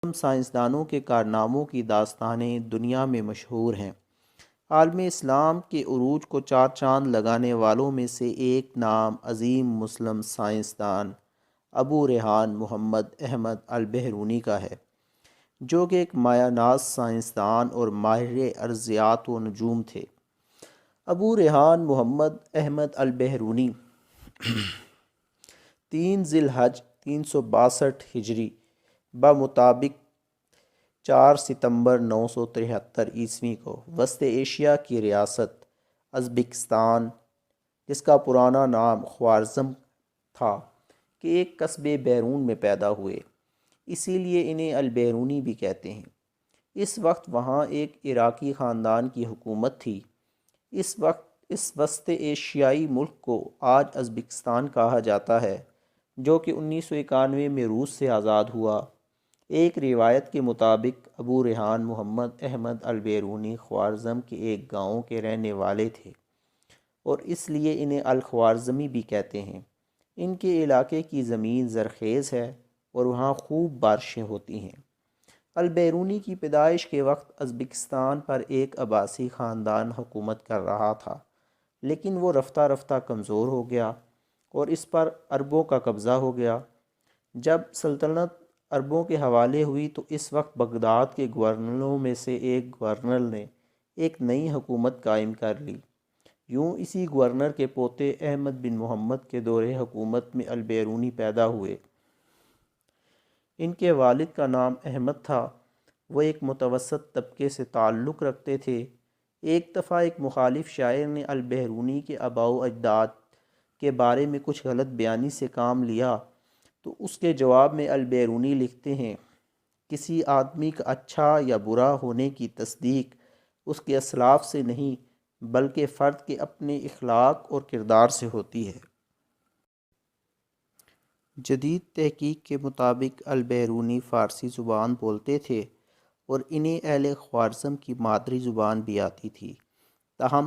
سائنسدانوں کے کارناموں کی داستانیں دنیا میں مشہور ہیں۔ عالم اسلام کے عروج کو چار چاند لگانے والوں میں سے ایک نام عظیم مسلم سائنسدان ابو ریحان محمد احمد البحرونی کا ہے، جو کہ ایک مایہ ناز سائنسدان اور ماہر ارضیات و نجوم تھے۔ ابو ریحان محمد احمد البحرونی 3 ذی الحج 362 ہجری بمطابق 4 ستمبر 973 عیسوی کو وسط ایشیا کی ریاست ازبکستان، جس کا پرانا نام خوارزم تھا، کہ ایک قصبے بیرون میں پیدا ہوئے، اسی لیے انہیں البیرونی بھی کہتے ہیں۔ اس وقت وہاں ایک عراقی خاندان کی حکومت تھی۔ اس وقت اس وسط ایشیائی ملک کو آج ازبکستان کہا جاتا ہے، جو کہ 1991 میں روس سے آزاد ہوا۔ ایک روایت کے مطابق ابو ریحان محمد احمد البیرونی خوارزم کے ایک گاؤں کے رہنے والے تھے اور اس لیے انہیں الخوارزمی بھی کہتے ہیں۔ ان کے علاقے کی زمین زرخیز ہے اور وہاں خوب بارشیں ہوتی ہیں۔ البیرونی کی پیدائش کے وقت ازبکستان پر ایک عباسی خاندان حکومت کر رہا تھا، لیکن وہ رفتہ رفتہ کمزور ہو گیا اور اس پر عربوں کا قبضہ ہو گیا۔ جب سلطنت عربوں کے حوالے ہوئی تو اس وقت بغداد کے گورنروں میں سے ایک گورنر نے ایک نئی حکومت قائم کر لی۔ یوں اسی گورنر کے پوتے احمد بن محمد کے دور حکومت میں البیرونی پیدا ہوئے۔ ان کے والد کا نام احمد تھا۔ وہ ایک متوسط طبقے سے تعلق رکھتے تھے۔ ایک دفعہ ایک مخالف شاعر نے البیرونی کے آباء و اجداد کے بارے میں کچھ غلط بیانی سے کام لیا تو اس کے جواب میں البیرونی لکھتے ہیں، کسی آدمی کا اچھا یا برا ہونے کی تصدیق اس کے اسلاف سے نہیں بلکہ فرد کے اپنے اخلاق اور کردار سے ہوتی ہے۔ جدید تحقیق کے مطابق البیرونی فارسی زبان بولتے تھے اور انہیں اہل خوارزم کی مادری زبان بھی آتی تھی، تاہم